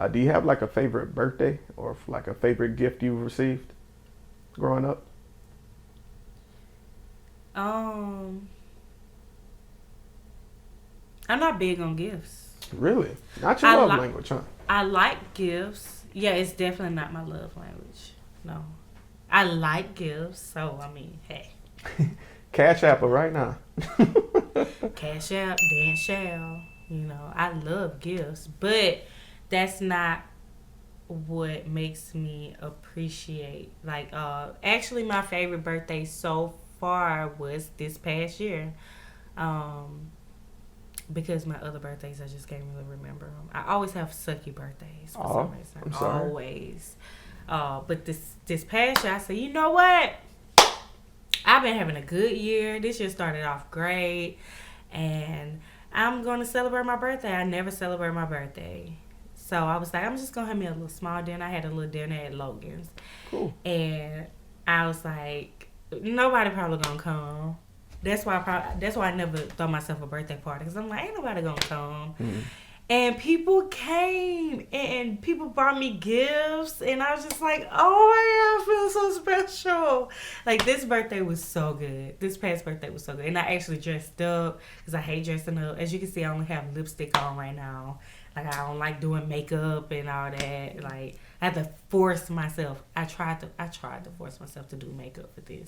Do you have like a favorite birthday or like a favorite gift you received growing up? Um, I'm not big on gifts. Really? Not your I love like language, huh? I like gifts. Yeah, it's definitely not my love language. No, I like gifts. So I mean, hey, Cash Apple right now. cash out, dance shall. I love gifts, but that's not what makes me appreciate. Like, actually, my favorite birthday so far was this past year. Um, because my other birthdays I just can't really remember them. I always have sucky birthdays for some Oh, reason. I'm sorry. Always. But this past year I said, you know what? I've been having a good year. This year started off great, and I'm gonna celebrate my birthday. I never celebrate my birthday. So I was like, I'm just gonna have me a little small dinner. I had a little dinner at Logan's, Cool. and I was like, nobody probably gonna come. That's why I never throw myself a birthday party because I'm like, ain't nobody gonna come. Mm. And people came and people brought me gifts, and I was just like, oh my god, I feel so special. Like, this birthday was so good. This past birthday was so good, and I actually dressed up because I hate dressing up. As you can see, I only have lipstick on right now. Like, I don't like doing makeup and all that. Like, I had to force myself. I tried to force myself to do makeup for this.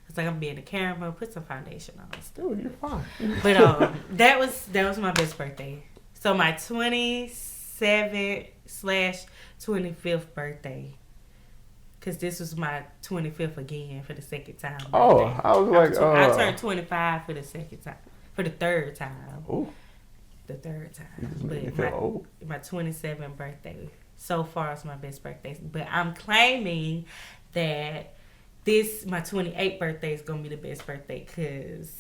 It's like I'm being a camera, put some foundation on. Dude, you're fine. But that was my best birthday. So my 27th/25th birthday, because this was my 25th again for the second time. Oh, Birthday. I was like, I turned 25 for the second time, for the third time. Oh, The third time. you just made me But feel old. my 27th birthday so far is my best birthday. But I'm claiming that my 28th birthday is gonna be the best birthday because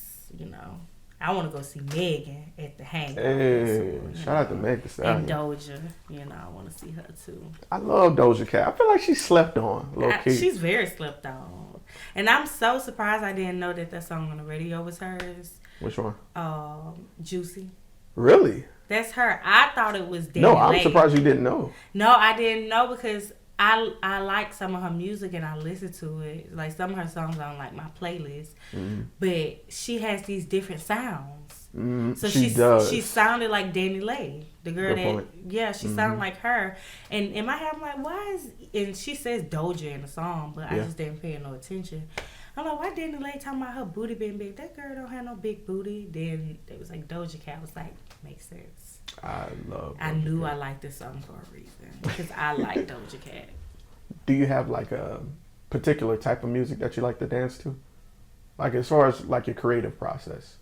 I want to go see Megan at the Hangover. Hey, shout out to Meg Thee And Stallion. Doja, I want to see her too. I love Doja Cat. I feel like she slept on, low key. She's very slept on, and I'm so surprised I didn't know that song on the radio was hers. Which one? Juicy. Really? That's her. I thought it was Danny No, I'm Lay. surprised you didn't know. No, I didn't know because I like some of her music and I listen to it. Like, some of her songs on like my playlist, but she has these different sounds. So she does. She sounded like Danny Lay, the girl Good point. she sounded like her. And in my head, I'm like, why is? And she says Doja in the song, but I just didn't pay no attention. I'm like, why Danny Lay talking about her booty being big? That girl don't have no big booty. Then it was like Doja Cat. I was like, makes sense. I love I Doja knew Cat. I liked this song for a reason because I like Doja Cat. Do you have like a particular type of music that you like to dance to? Like, as far as like your creative process?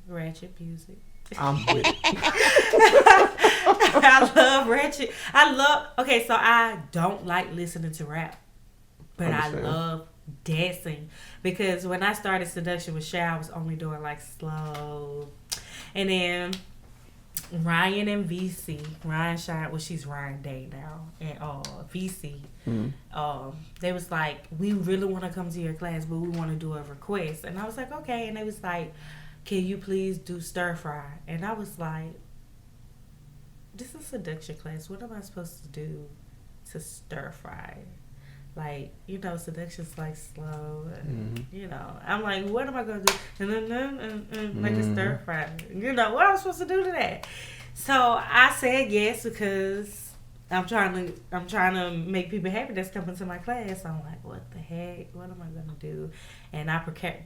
Ratchet music. I'm with it. I love ratchet. Okay, so I don't like listening to rap, but Understand. I love dancing because when I started Seduction with Shal, I was only doing like slow, and then Ryan and VC, Ryan Shine, well, she's Ryan Day now, and VC, they was like, we really want to come to your class, but we want to do a request. And I was like, okay. And they was like, can you please do stir fry? And I was like, this is seduction class. What am I supposed to do to stir fry? Like, seduction's like slow. And, I'm like, what am I going to do? Like a stir fry. What am I supposed to do to that? So I said yes because I'm trying to make people happy that's coming to my class. So I'm like, what the heck? What am I going to do? And I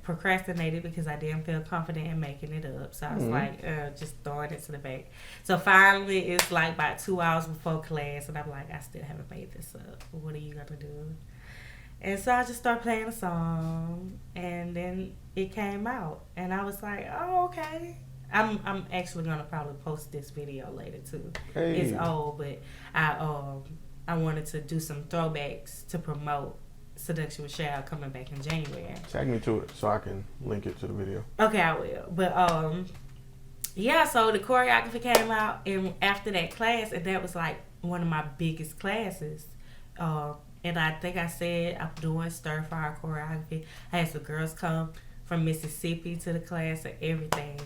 procrastinated because I didn't feel confident in making it up. So I was like, just throwing it to the back. So finally, it's like about 2 hours before class, and I'm like, I still haven't made this up. What are you going to do? And so I just started playing a song, and then it came out. And I was like, oh, okay. I'm actually going to probably post this video later, too. Hey. It's old, but I wanted to do some throwbacks to promote Seduction with Shal coming back in January. Tag me to it so I can link it to the video. Okay, I will. But yeah, so the choreography came out, and after that class, and that was like one of my biggest classes. And I think I said I'm doing stir fry choreography. I had some girls come from Mississippi to the class and everything.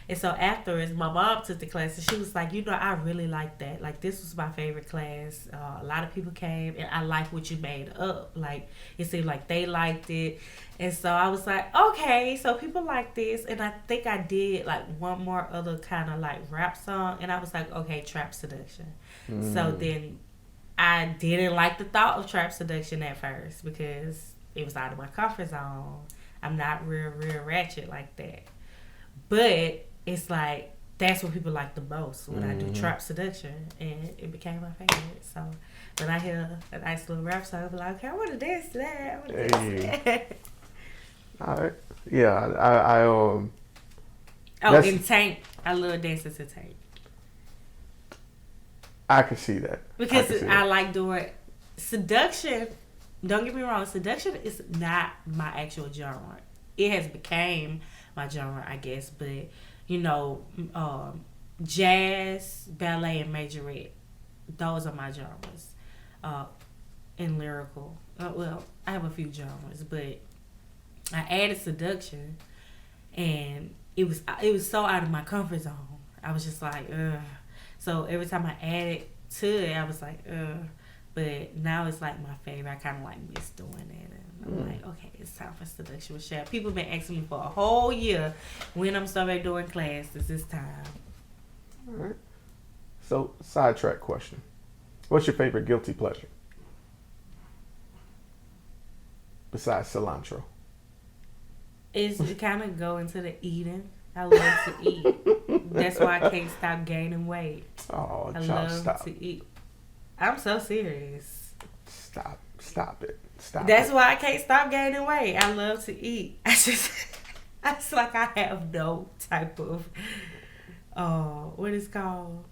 And so afterwards, my mom took the class and she was like, I really like that. Like, this was my favorite class. A lot of people came and I like what you made up. Like, it seemed like they liked it. And so I was like, okay, so people like this. And I think I did like one more other kind of like rap song. And I was like, okay, Trap Seduction. So then I didn't like the thought of Trap Seduction at first because it was out of my comfort zone. I'm not real ratchet like that. But it's like, that's what people like the most when I do Trap Seduction. And it became my favorite. So when I hear a nice little rap song, I'm like, okay, I want to dance to that. I want to dance to that. All right. Yeah, I Oh, and Tank. I love dancing to Tank. I can see that. Because I like doing seduction. Don't get me wrong. Seduction is not my actual genre. It has became my genre, I guess. But, jazz, ballet, and majorette. Those are my genres. And lyrical. Well, I have a few genres. But I added seduction. And it was so out of my comfort zone. I was just like, ugh. So every time I added to it, I was like, ugh. But now it's like my favorite. I kind of like miss doing it. And I'm like, okay, it's time for Seduction with Shal. People been asking me for a whole year when I'm starting doing classes. This time. All right. So, sidetrack question. What's your favorite guilty pleasure? Besides cilantro. It's kind of go into the eating. I love to eat. That's why I can't stop gaining weight. Oh, I love to eat. I'm so serious. Stop it. That's why I can't stop gaining weight. I love to eat. It's like I have no type of, what is called?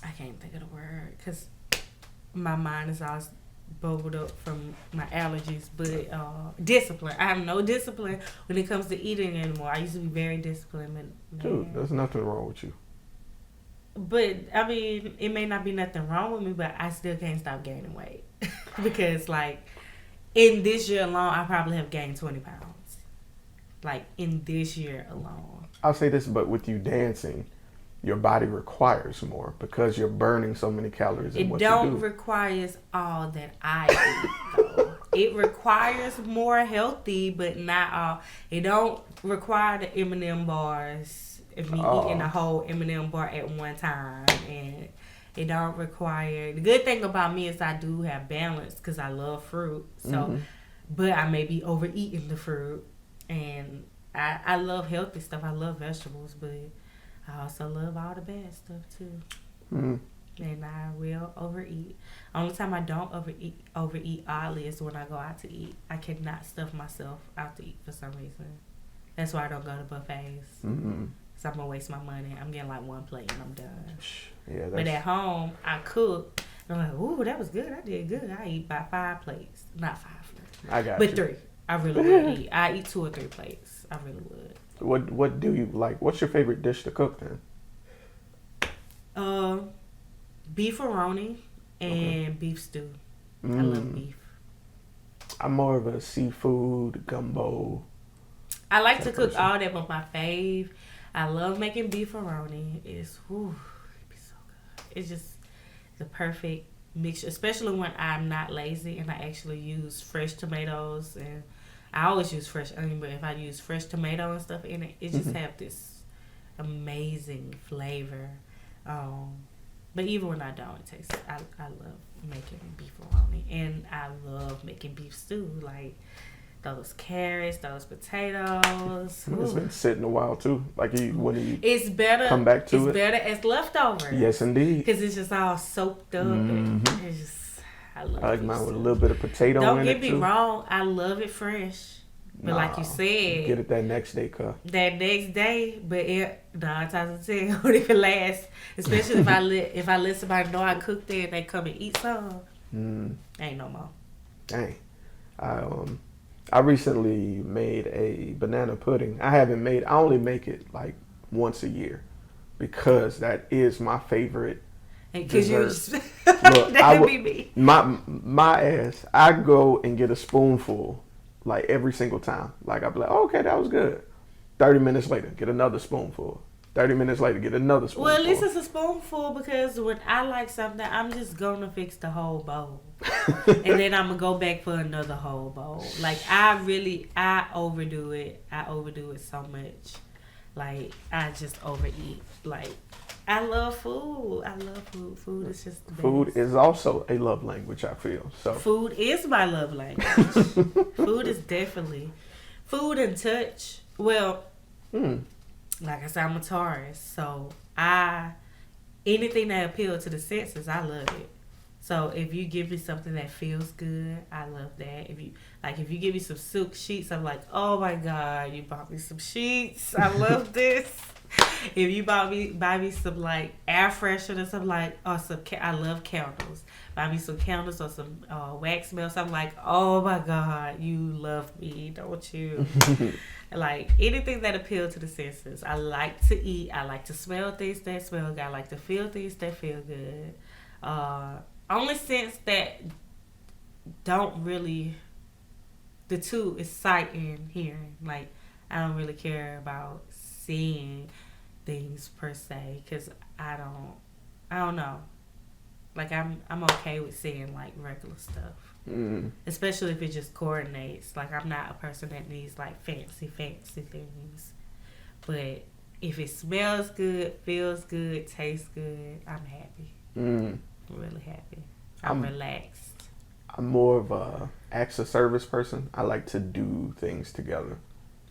I can't think of the word because my mind is all bubbled up from my allergies. But discipline. I have no discipline when it comes to eating anymore. I used to be very disciplined. Dude, there's nothing wrong with you. But, I mean, it may not be nothing wrong with me, but I still can't stop gaining weight. Because, like, in this year alone, I probably have gained 20 pounds. Like, in this year alone. I'll say this, but with you dancing, your body requires more because you're burning so many calories in what you do. It don't require all that I eat, though. It requires more healthy, but not all. It don't require the M&M bars. If me eating a whole M&M bar at one time, and it don't require. The good thing about me is I do have balance because I love fruit. So, but I may be overeating the fruit, and I love healthy stuff. I love vegetables, but I also love all the bad stuff too. And I will overeat. Only time I don't overeat oddly is when I go out to eat. I cannot stuff myself out to eat for some reason. That's why I don't go to buffets. So I'm going to waste my money. I'm getting like one plate and I'm done. Yeah, but at home, I cook. And I'm like, ooh, that was good. I did good. I eat about 5 plates. Not 5. I got but you. 3. I really would eat. I eat 2 or 3 plates. I really would. What do you like? What's your favorite dish to cook then? Beefaroni and beef stew. I love beef. I'm more of a seafood, gumbo. I like to cook all that, but my fave, I love making beefaroni. It's it'd be so good. It's just the perfect mixture, especially when I'm not lazy and I actually use fresh tomatoes. And I always use fresh onion, but if I use fresh tomato and stuff in it, it just have this amazing flavor. But even when I don't, it tastes. I love making beefaroni, and I love making beef stew. Like those carrots, those potatoes. It's been sitting a while too. Like when you it's better. Come back to it. It's better as leftovers. Yes, indeed. Because it's just all soaked up. And it's just I love. I like mine with a little bit of potato. Don't in get it me too. wrong. I love it fresh. But like you said, get it that next day, cup. That next day, but 9 times out of 10, what if it lasts? Especially if I let somebody know I cooked it and they come and eat some. Ain't no more. Dang, I recently made a banana pudding. I only make it like once a year because that is my favorite dessert. Look, that could be me. My ass, I go and get a spoonful like every single time. Like I'd be like, oh, okay, that was good. 30 minutes later, get another spoonful. 30 minutes later, get another spoonful. Well, at least it's a spoonful because when I like something, I'm just gonna fix the whole bowl, and then I'm gonna go back for another whole bowl. Like I overdo it. I overdo it so much. Like I just overeat. Like I love food. I love food. Food is just the best. Food is also a love language, I feel. So food is my love language. Food is definitely food and touch. Well, like I said, I'm a Taurus, so anything that appeals to the senses, I love it. So if you give me something that feels good, I love that. If you give me some silk sheets, I'm like, oh my God, you bought me some sheets. I love this. If you buy me some like air freshener, some like I love candles. Buy me some candles or some wax melts. I'm like, oh my God, you love me, don't you? Like anything that appeals to the senses. I like to eat. I like to smell things that smell good. I like to feel things that feel good. Only sense that don't really. The two is sight and hearing. Like I don't really care about seeing things per se because I don't know. Like I'm okay with seeing like regular stuff. Especially if it just coordinates. Like I'm not a person that needs like fancy things. But if it smells good, feels good, tastes good, I'm happy. I'm really happy. I'm relaxed. I'm more of a acts of service person. I like to do things together.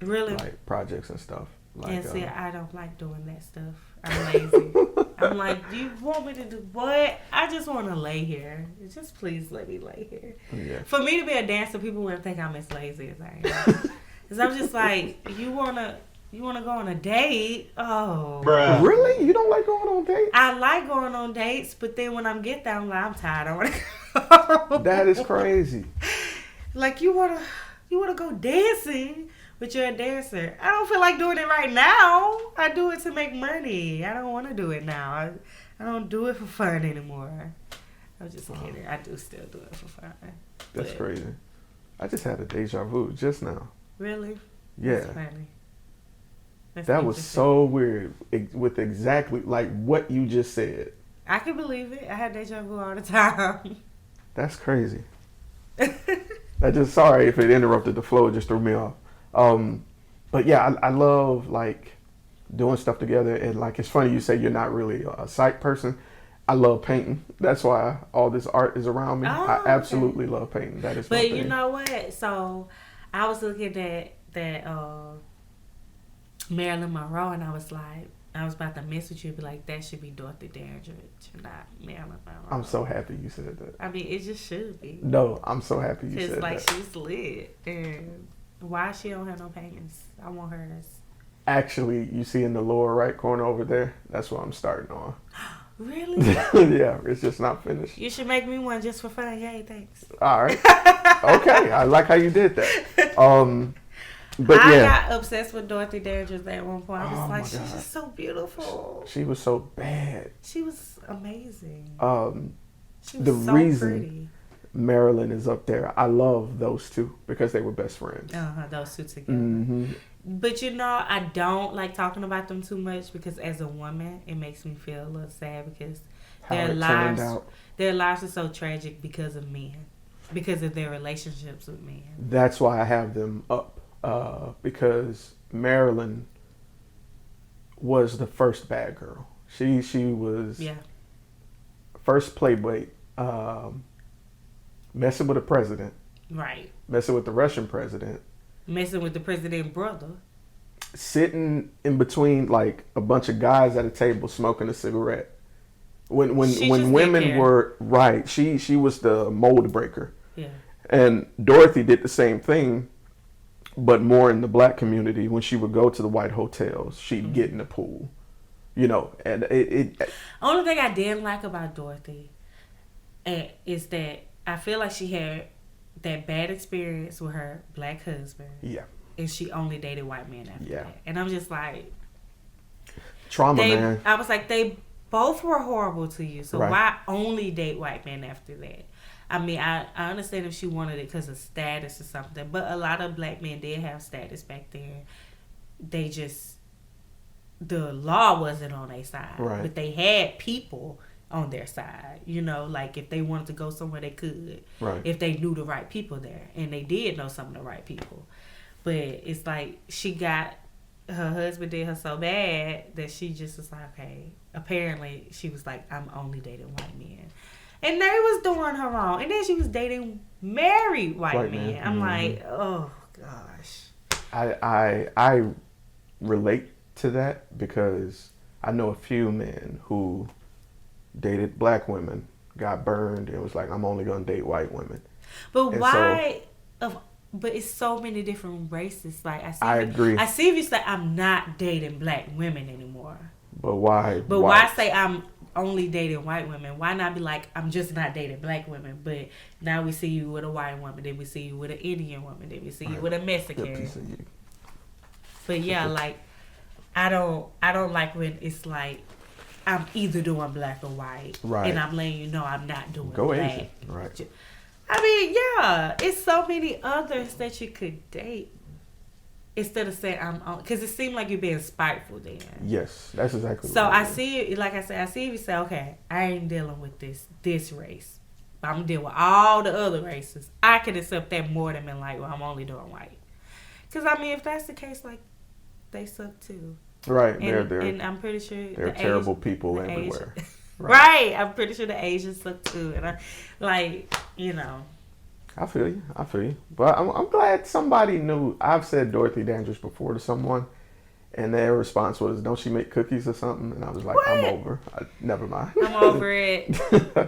Really? Like projects and stuff. Like, and see, I don't like doing that stuff. I'm lazy. I'm like, do you want me to do what? I just want to lay here. Just please let me lay here. Yeah. For me to be a dancer, people wouldn't think I'm as lazy as I am. Because I'm just like, you wanna go on a date? Oh. Bruh. Really? You don't like going on dates? I like going on dates, but then when I get there, I'm like, I'm tired. I want to go. That is crazy. Like, you wanna go dancing? But you're a dancer. I don't feel like doing it right now. I do it to make money. I don't want to do it now. I don't do it for fun anymore. I'm just kidding. I do still do it for fun. That's crazy. I just had a deja vu just now. Really? Yeah. That's funny. That was so weird with exactly like what you just said. I can believe it. I had deja vu all the time. That's crazy. Sorry if it interrupted the flow. It just threw me off. But yeah, I love like doing stuff together, and like it's funny you say you're not really a sight person. I love painting. That's why all this art is around me. I absolutely love painting. That is. But you know what? So I was looking at that Marilyn Monroe, and I was about to mess with you, be like, that should be Dorothy Dandridge, not Marilyn Monroe. I'm so happy you said that. I mean, it just should be. No, I'm so happy you said that. Because like she's lit, and why she don't have no paintings? I want hers. Actually, you see in the lower right corner over there, that's what I'm starting on. Really? Yeah, it's just not finished. You should make me one just for fun. Yay, thanks. All right. Okay, I like how you did that. But I yeah. got obsessed with Dorothy Dandridge at one point. I was like, she's just so beautiful. She was so bad. She was amazing. She was the so reason pretty. Marilyn is up there, I love those two because they were best friends. Those two together. But you know, I don't like talking about them too much because as a woman, it makes me feel a little sad because their lives are so tragic because of men, because of their relationships with men. That's why I have them up, because Marilyn was the first bad girl. She was first Playboy, messing with the president, right? Messing with the Russian president. Messing with the president's brother. Sitting in between like a bunch of guys at a table smoking a cigarette. When women were right, she was the mold breaker. Yeah. And Dorothy did the same thing, but more in the black community. When she would go to the white hotels, she'd get in the pool. You know, and it only thing I didn't like about Dorothy is that I feel like she had that bad experience with her black husband. Yeah. And she only dated white men after that. And I'm just like... Trauma, man. I was like, they both were horrible to you. So Right. why only date white men after that? I mean, I understand if she wanted it because of status or something, but a lot of black men did have status back then. They just, the law wasn't on their side, Right. but they had people on their side. You know, like if they wanted to go somewhere, they could. Right. If they knew the right people there, and they did know some of the right people. But it's like her husband did her so bad that she just was like, okay. Apparently, she was like, I'm only dating white men. And they was doing her wrong. And then she was dating married white men. I'm like, oh, gosh. I relate to that because I know a few men who dated black women, got burned, and was like, I'm only going to date white women. But and why? But it's so many different races. Like I agree. I see if you say I'm not dating black women anymore. But why? But why say I'm only dating white women? Why not be like, I'm just not dating black women, but now we see you with a white woman, then we see you with an Indian woman, then we see you with a Mexican. But yeah, like I don't like when it's like I'm either doing black or white, right? And I'm letting you know I'm not doing Go black. Asian, right? I mean, yeah, it's so many others that you could date. Instead of saying I'm on, because it seemed like you're being spiteful then. Yes, that's exactly. So I see, like I said, I see if you say, okay, I ain't dealing with this race, but I'm dealing with all the other races. I could accept that more than being like, well, I'm only doing white. Because I mean, if that's the case, like they suck too. Right, and I'm pretty sure they're terrible people everywhere. Right, I'm pretty sure the Asians suck too, and I like I feel you. But I'm glad somebody knew. I've said Dorothy Dandridge before to someone, and their response was, don't she make cookies or something? And I was like, what? I'm over. Never mind. I'm over it.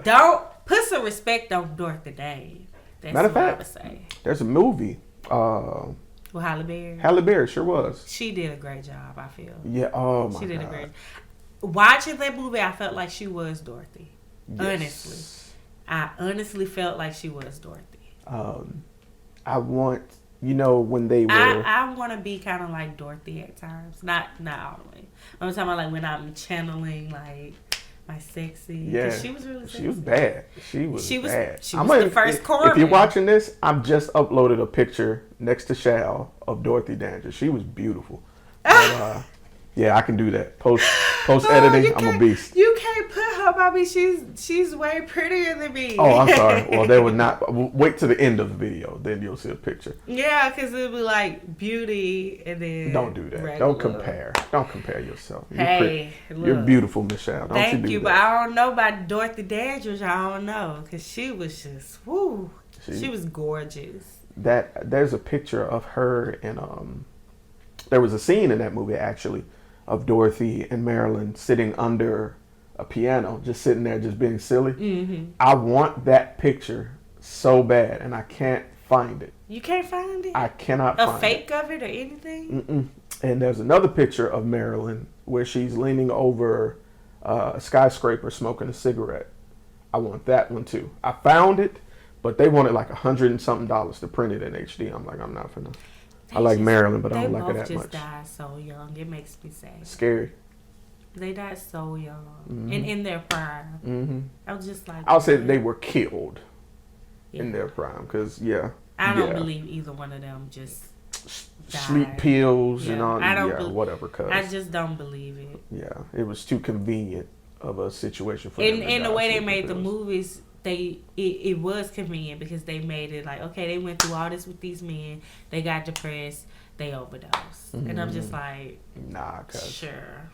Don't put some respect on Dorothy Dandridge. That's Matter of what fact, I would say. There's a movie. Well, Halle Berry. Halle Berry sure was. She did a great job, I feel. Yeah, oh my God. She did a great. Watching that movie, I felt like she was Dorothy. Yes. Honestly. I honestly felt like she was Dorothy. I want, when they were... I want to be kind of like Dorothy at times. Not all the way. I'm talking about like when I'm channeling like my sexy. Yeah. She was really sexy. She was bad. She was bad. She was the first Corbin. If you're watching this, I've just uploaded a picture next to Shal of Dorothy Dancer. She was beautiful. But, yeah, I can do that. Post editing, I'm a beast. You can't put her by me. She's way prettier than me. Oh, I'm sorry. Well, they would not. Wait to the end of the video, then you'll see a picture. Yeah, because it'll be like beauty and then. Don't do that. Regular. Don't compare. Don't compare yourself. You're beautiful, Michelle. Don't Thank you do you, that. but I don't know about Dorothy Dandridge. I don't know because she was just whoo. She was gorgeous. There's a picture of her and there was a scene in that movie actually of Dorothy and Marilyn sitting under a piano, just sitting there, just being silly. Mm-hmm. I want that picture so bad, and I can't find it. You can't find it? I cannot find it. A fake of it or anything? Mm-mm. And there's another picture of Marilyn where she's leaning over a skyscraper smoking a cigarette. I want that one too. I found it, but they wanted like $100 and something to print it in HD. I'm like, I'm not finna. I like Marilyn, but I don't like her that much. They both just died so young. It makes me sad. Scary. They died so young. Mm-hmm. And in their prime. Mm-hmm. I was just like... I'll say they were killed in their prime. Because, I don't believe either one of them just died. Sleep pills and all. Whatever. I just don't believe it. Yeah. It was too convenient of a situation for them. And in the way they made the movies... It was convenient because they made it like, okay, they went through all this with these men, they got depressed, they overdosed. Mm-hmm. And I'm just like, nah, sure,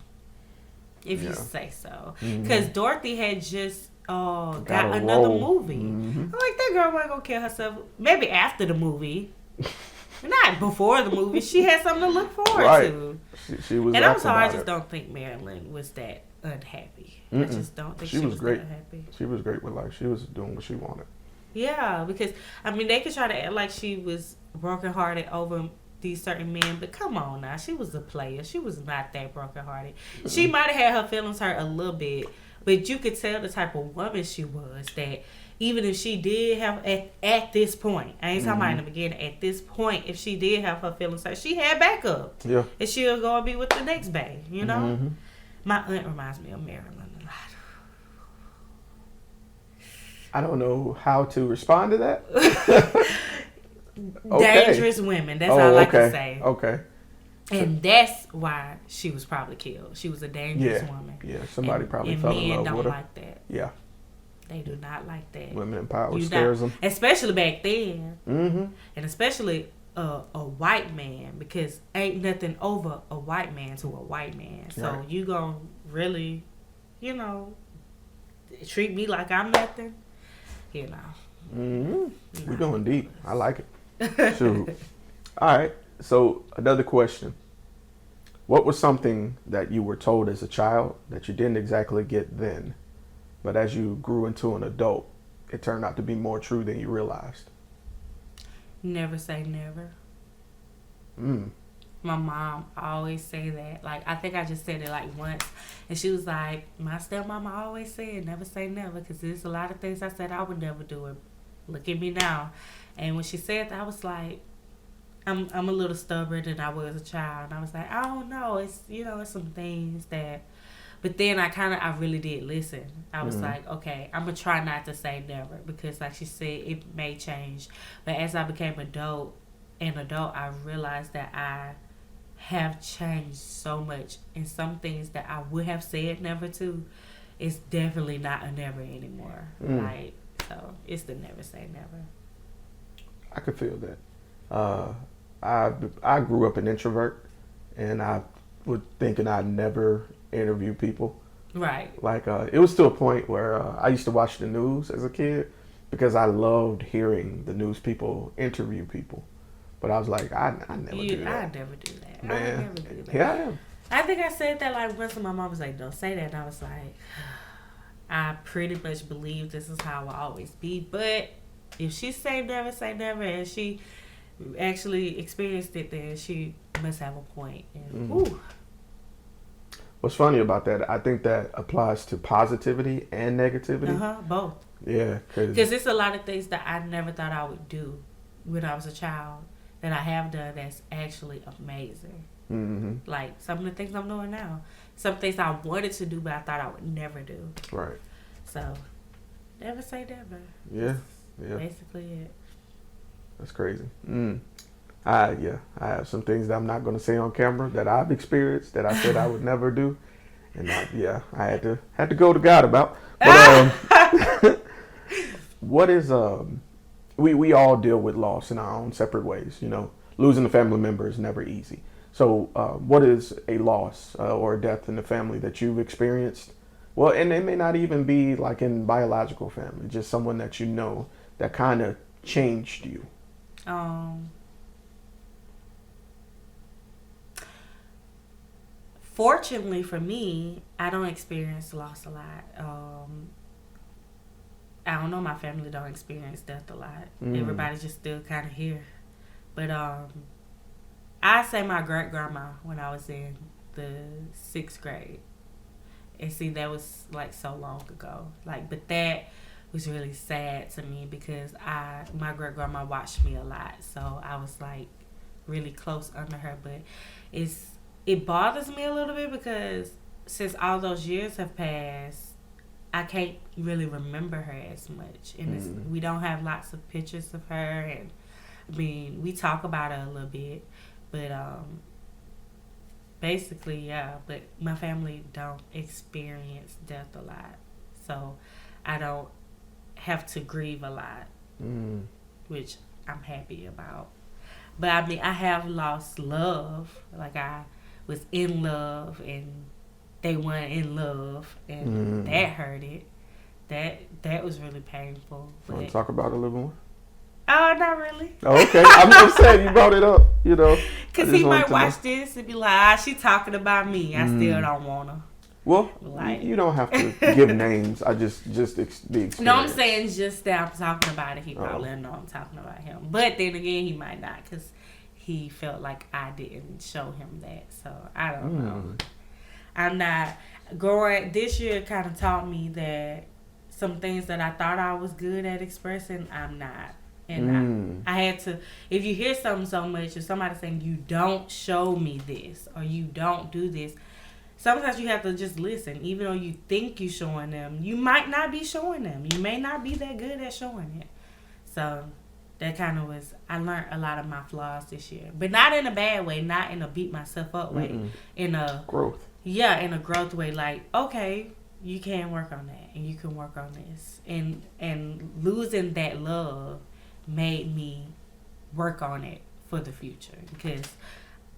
if you say so. Because Dorothy had just got another movie. Mm-hmm. I'm like, that girl wasn't gonna kill herself. Maybe after the movie, not before the movie. She had something to look forward to. She was, and I'm sorry, I just don't think Marilyn was that unhappy. Mm-mm. I just don't think she was great. That happy. She was great with life. She was doing what she wanted. Yeah, because I mean they could try to act like she was brokenhearted over these certain men, but come on now, she was a player. She was not that brokenhearted. Mm-hmm. She might have had her feelings hurt a little bit, but you could tell the type of woman she was. That even if she did have at this point, I ain't talking about in the beginning. At this point, if she did have her feelings hurt, she had backup. Yeah, and she'll go and be with the next bae. You know, mm-hmm. my aunt reminds me of Marilyn a lot. I don't know how to respond to that. Okay. Dangerous women. That's all I like to say. Okay. And that's why she was probably killed. She was a dangerous woman. Yeah. Somebody probably and fell in men love don't with her. like that. Yeah. They do not like that. Women in power scares them. Especially back then. Mm-hmm. And especially a white man, because ain't nothing over a white man to a white man. So right. you gonna really, treat me like I'm nothing, Mm-hmm. We're going deep. I like it. Shoot. All right. So another question. What was something that you were told as a child that you didn't exactly get then, but as you grew into an adult, it turned out to be more true than you realized? Never say never. My mom always say that. Like, I think I just said it like once, and she was like, my stepmama always said never say never, because there's a lot of things I said I would never do it. Look at me now. And when she said that, I was like, I'm a little stubborn than I was a child. And I was like, I don't know. It's, it's some things that, but then I really did listen. I was like, okay, I'm going to try not to say never, because like she said, it may change. But as I became an adult, I realized that I have changed so much. And some things that I would have said never to, it's definitely not a never anymore. Like, so it's the never say never. I could feel that. I grew up an introvert, and I was thinking I'd never interview people. Right. Like, it was to a point where I used to watch the news as a kid because I loved hearing the news people interview people. But I was like, I never do that. I never do that. Man, I never do that. Here I am. I think I said that like once, and my mom was like, don't say that. And I was like, I pretty much believe this is how I'll always be. But if she say never, and she actually experienced it, then she must have a point. And, What's funny about that, I think that applies to positivity and negativity. Both. Yeah. Because it's a lot of things that I never thought I would do when I was a child that I have done that's actually amazing. Mm-hmm. Like some of the things I'm doing now. Some things I wanted to do, but I thought I would never do. Right. So, never say never. Yeah. Basically it. That's crazy. I have some things that I'm not going to say on camera that I've experienced that I said I would never do, and I had to go to God about. But what is we all deal with loss in our own separate ways. Losing a family member is never easy. So, what is a loss or a death in the family that you've experienced? Well, and it may not even be like in biological family, just someone that you know that kind of changed you. Fortunately for me, I don't experience loss a lot. I don't know, my family don't experience death a lot. Everybody's just still kind of here. But I say my great-grandma when I was in the 6th grade. And see, that was like so long ago. Like, but that was really sad to me because my great-grandma watched me a lot. So I was like really close under her. But it bothers me a little bit because since all those years have passed, I can't really remember her as much. And we don't have lots of pictures of her. And I mean, we talk about her a little bit. But basically, yeah. But my family don't experience death a lot. So I don't have to grieve a lot, which I'm happy about. But I mean, I have lost love. Like I was in love and they weren't in love, and that hurt it. That was really painful. Want to talk about it a little more? Oh, not really. Oh, okay. I'm just saying you brought it up, Because he might watch this and be like, she talking about me. I still don't want her. Well, you don't have to give names. I just the experience. No, I'm saying just that I'm talking about it. He probably don't know I'm talking about him. But then again, he might not because he felt like I didn't show him that. So, I don't know. I'm not this year kind of taught me that some things that I thought I was good at expressing, I'm not. And I had to, if you hear something so much, if somebody's saying, you don't show me this, or you don't do this, sometimes you have to just listen. Even though you think you're showing them, you might not be showing them. You may not be that good at showing it. So that kind of was, I learned a lot of my flaws this year. But not in a bad way, not in a beat myself up way. In a growth. Yeah, in a growth way. Like, okay, you can work on that and you can work on this. And losing that love made me work on it for the future, because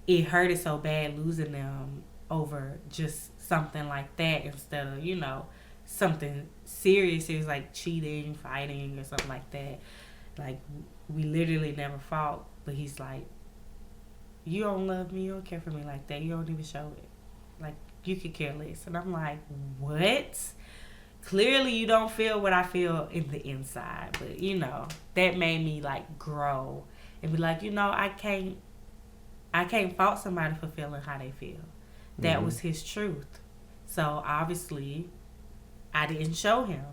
it hurted so bad losing them over just something like that, instead of, something serious. It was like cheating, fighting, or something like that. Like, we literally never fought, but he's like, you don't love me, you don't care for me like that, you don't even show it. Like, you could care less. And I'm like, what? Clearly you don't feel what I feel in the inside. But, that made me, like, grow and be like, I can't fault somebody for feeling how they feel. That was his truth. So, obviously, I didn't show him.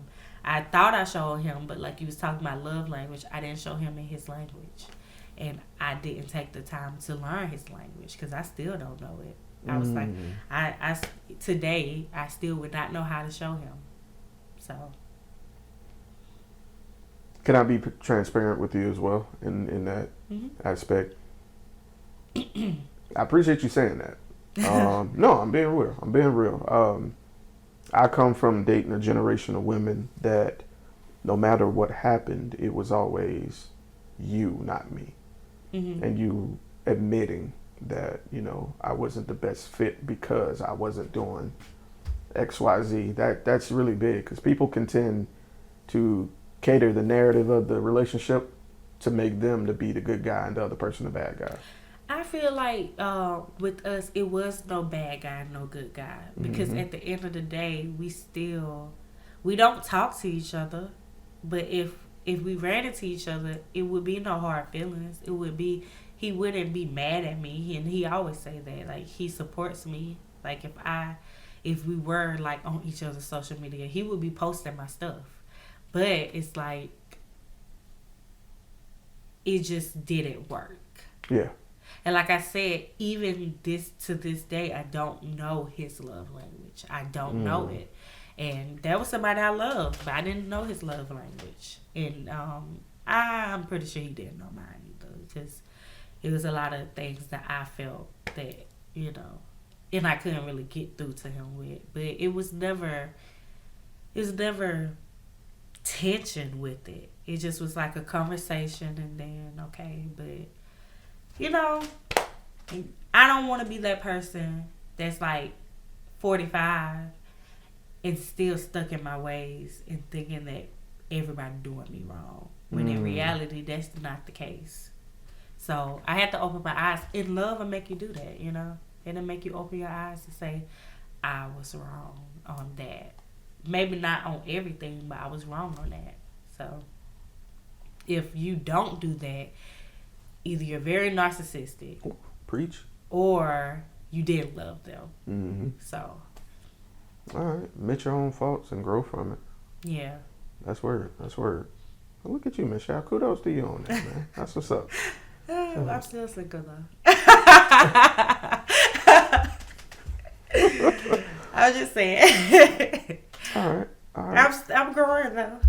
I thought I showed him, but like you was talking about love language, I didn't show him in his language. And I didn't take the time to learn his language, because I still don't know it. I was like, today, I still would not know how to show him. So. Can I be transparent with you as well in that aspect? I appreciate you saying that. No, I'm being real. I come from dating a generation of women that no matter what happened, it was always you, not me. And you admitting that, I wasn't the best fit because I wasn't doing X, Y, Z. That's really big, because people can tend to cater the narrative of the relationship to make them to be the good guy and the other person the bad guy. I feel like with us, it was no bad guy, no good guy. Because at the end of the day, we don't talk to each other. But if we ran into each other, it would be no hard feelings. It would be, he wouldn't be mad at me. And he always say that, like, he supports me. Like, if we were, like, on each other's social media, he would be posting my stuff. But it's like, it just didn't work. Yeah. And like I said, even to this day, I don't know his love language. I don't know it. And that was somebody I loved, but I didn't know his love language. And I'm pretty sure he didn't know mine either, because it was a lot of things that I felt that, and I couldn't really get through to him with. But it was never tension with it. It just was like a conversation, and then, okay, but... I don't want to be that person that's like 45 and still stuck in my ways and thinking that everybody doing me wrong. When in reality, that's not the case. So I had to open my eyes. And love will make you do that, It'll make you open your eyes to say, I was wrong on that. Maybe not on everything, but I was wrong on that. So if you don't do that, either you're very narcissistic. Preach. Or you didn't love them. So. All right. Admit your own faults and grow from it. Yeah. That's word. Well, look at you, Miss Shal. Kudos to you on that, man. That's what's up. I'm still single, though. I was just saying. All right. I'm growing, though.